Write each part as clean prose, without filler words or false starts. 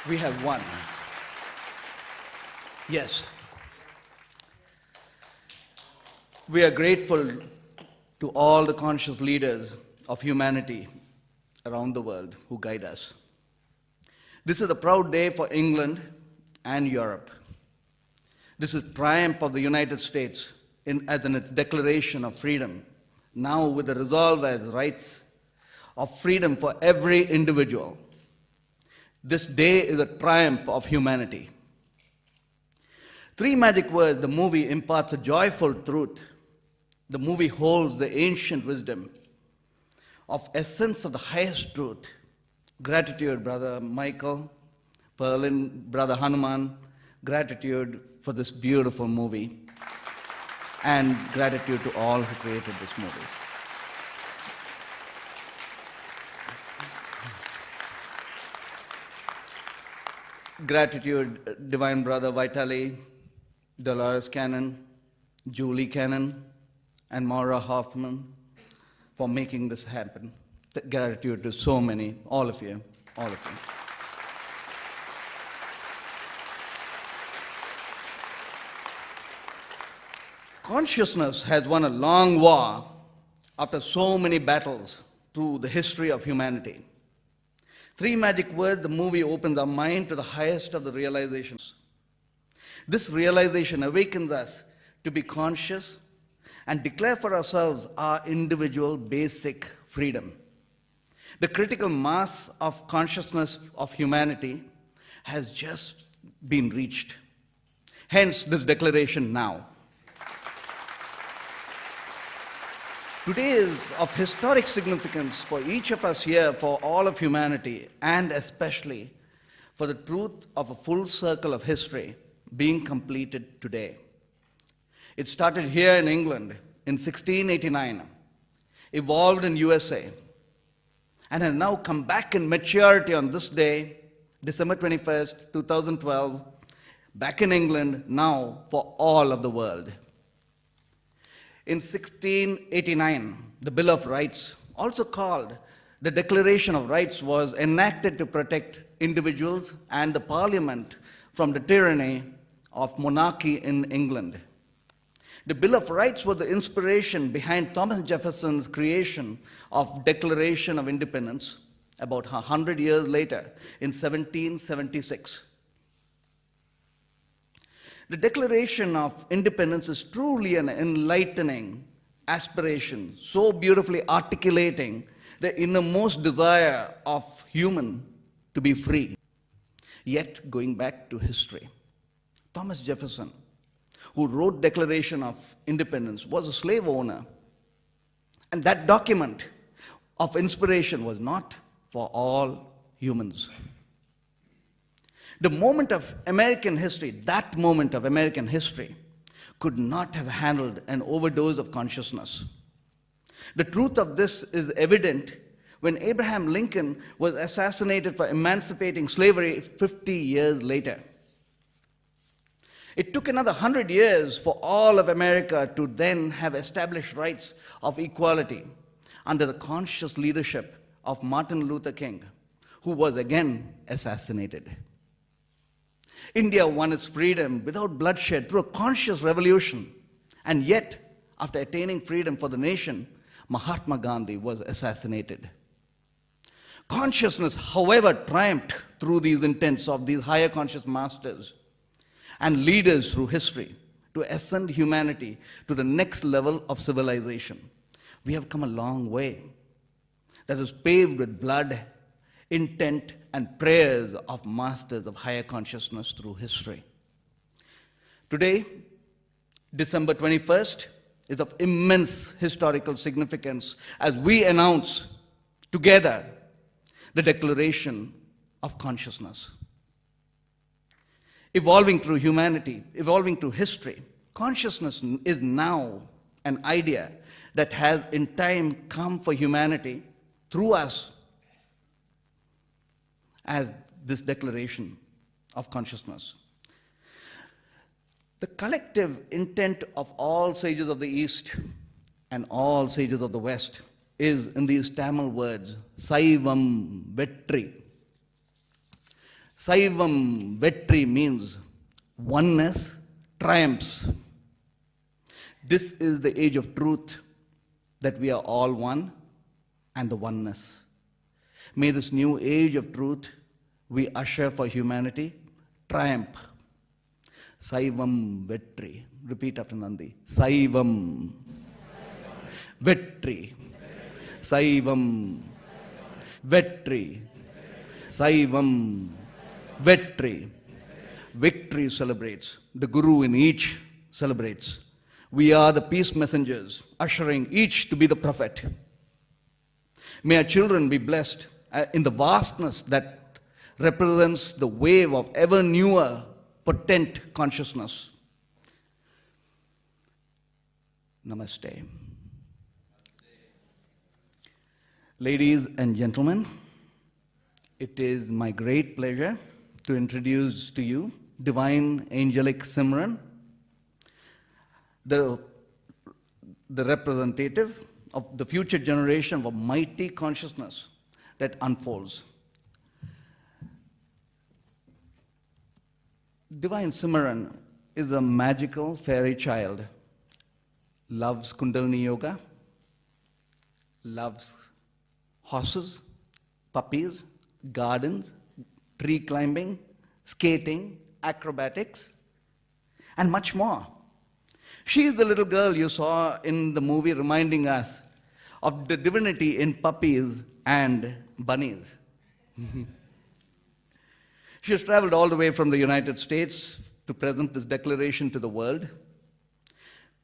We have won. Yes. We are grateful to all the conscious leaders of humanity around the world who guide us. This is a proud day for England and Europe. This is triumph of the United States as in its declaration of freedom, now with the resolve as rights of freedom for every individual. This day is a triumph of humanity. Three Magic Words, the movie, imparts a joyful truth. The movie holds the ancient wisdom of essence of the highest truth. Gratitude, Brother Michael, Perlin, Brother Hanuman, gratitude for this beautiful movie, and gratitude to all who created this movie. Gratitude, Divine Brother Vitali, Dolores Cannon, Julie Cannon, and Maura Hoffman for making this happen. Gratitude to so many, all of you, all of you. Consciousness has won a long war after so many battles through the history of humanity. Three Magic Words, the movie, opens our mind to the highest of the realizations. This realization awakens us to be conscious and declare for ourselves our individual basic freedom. The critical mass of consciousness of humanity has just been reached. Hence, this declaration now. Today is of historic significance for each of us here, for all of humanity, and especially for the truth of a full circle of history being completed today. It started here in England in 1689, evolved in USA, and has now come back in maturity on this day, December 21st, 2012, back in England now for all of the world. In 1689, the Bill of Rights, also called the Declaration of Rights, was enacted to protect individuals and the Parliament from the tyranny of monarchy in England. The Bill of Rights was the inspiration behind Thomas Jefferson's creation of Declaration of Independence about 100 years later in 1776. The Declaration of Independence is truly an enlightening aspiration, so beautifully articulating the innermost desire of human to be free. Yet, going back to history, Thomas Jefferson, who wrote Declaration of Independence, was a slave owner. And that document of inspiration was not for all humans. The moment of American history, that moment of American history, could not have handled an overdose of consciousness. The truth of this is evident when Abraham Lincoln was assassinated for emancipating slavery 50 years later. It took another 100 years for all of America to then have established rights of equality under the conscious leadership of Martin Luther King, who was again assassinated. India won its freedom without bloodshed through a conscious revolution. And yet, after attaining freedom for the nation, Mahatma Gandhi was assassinated. Consciousness, however, triumphed through these intents of these higher conscious masters and leaders through history to ascend humanity to the next level of civilization. We have come a long way that is paved with blood, intent, and prayers of masters of higher consciousness through history. Today, December 21st, is of immense historical significance as we announce together the Declaration of Consciousness. Evolving through humanity, evolving through history, consciousness is now an idea that has in time come for humanity through us as this Declaration of Consciousness. The collective intent of all sages of the East and all sages of the West is in these Tamil words, Saivam Vetri. Saivam Vetri means oneness triumphs. This is the age of truth, that we are all one, and the oneness. May this new age of truth we usher for humanity triumph. Saivam Vetri. Repeat after Nandhi. Saivam Vetri. Saivam Vetri. Saivam Vetri. Victory celebrates. The Guru in each celebrates. We are the peace messengers, ushering each to be the prophet. May our children be blessed in the vastness that represents the wave of ever newer, potent consciousness. Namaste. Ladies and gentlemen, it is my great pleasure to introduce to you Divine Angelic Simran, the representative of the future generation of a mighty consciousness that unfolds. Divine Simran is a magical fairy child, loves Kundalini Yoga, loves horses, puppies, gardens, tree climbing, skating, acrobatics, and much more. She is the little girl you saw in the movie, reminding us of the divinity in puppies and bunnies. She has traveled all the way from the United States to present this declaration to the world.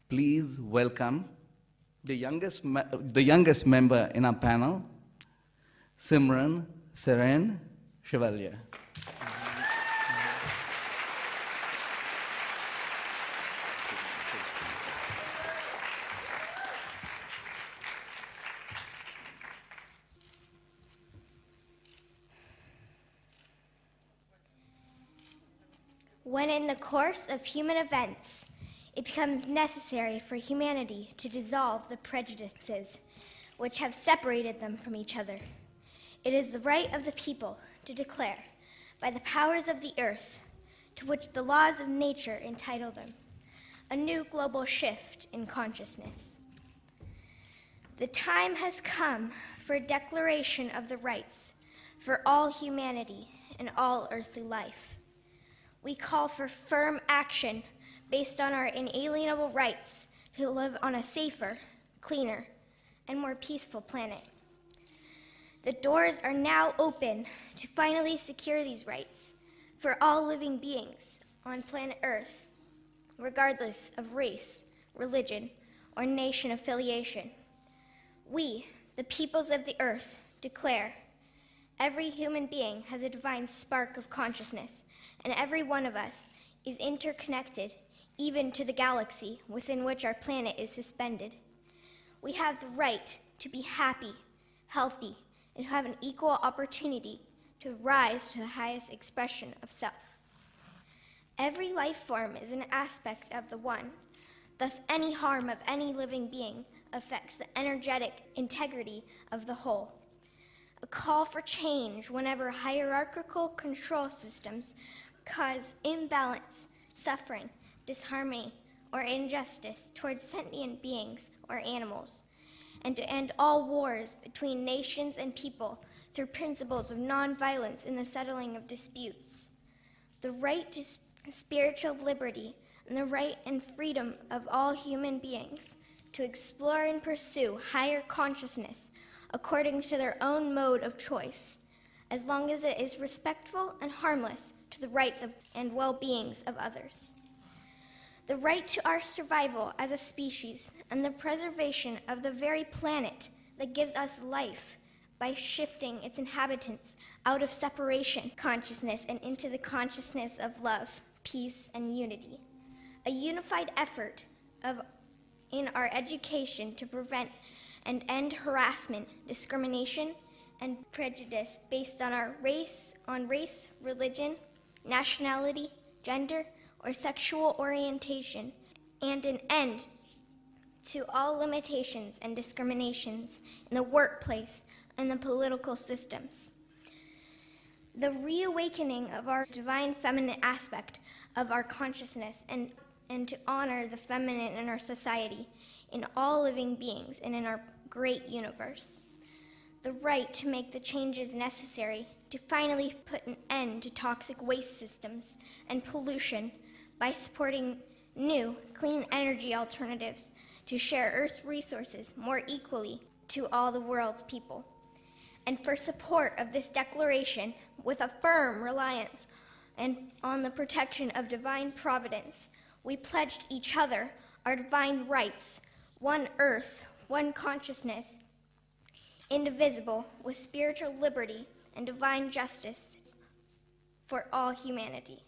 Please welcome the youngest member in our panel, Simran Chevallier. When in the course of human events, it becomes necessary for humanity to dissolve the prejudices which have separated them from each other, it is the right of the people to declare, by the powers of the earth, to which the laws of nature entitle them, a new global shift in consciousness. The time has come for a declaration of the rights for all humanity and all earthly life. We call for firm action based on our inalienable rights to live on a safer, cleaner, and more peaceful planet. The doors are now open to finally secure these rights for all living beings on planet Earth, regardless of race, religion, or nation affiliation. We, the peoples of the earth, declare every human being has a divine spark of consciousness, and every one of us is interconnected, even to the galaxy within which our planet is suspended. We have the right to be happy, healthy, and to have an equal opportunity to rise to the highest expression of self. Every life form is an aspect of the one. Thus, any harm of any living being affects the energetic integrity of the whole. A call for change whenever hierarchical control systems cause imbalance, suffering, disharmony, or injustice towards sentient beings or animals, and to end all wars between nations and people through principles of nonviolence in the settling of disputes. The right to spiritual liberty and the right and freedom of all human beings to explore and pursue higher consciousness according to their own mode of choice, as long as it is respectful and harmless to the rights of and well-beings of others. The right to our survival as a species and the preservation of the very planet that gives us life by shifting its inhabitants out of separation consciousness and into the consciousness of love, peace, and unity. A unified effort in our education to prevent and end harassment, discrimination, and prejudice based on race, religion, nationality, gender, or sexual orientation, and an end to all limitations and discriminations in the workplace and the political systems. the reawakening of our divine feminine aspect of our consciousness, and to honor the feminine in our society, in all living beings, and in our great universe. The right to make the changes necessary to finally put an end to toxic waste systems and pollution by supporting new, clean energy alternatives to share Earth's resources more equally to all the world's people. And for support of this declaration, with a firm reliance and on the protection of divine providence, we pledged each other our divine rights, one earth, one consciousness, indivisible, with spiritual liberty and divine justice for all humanity.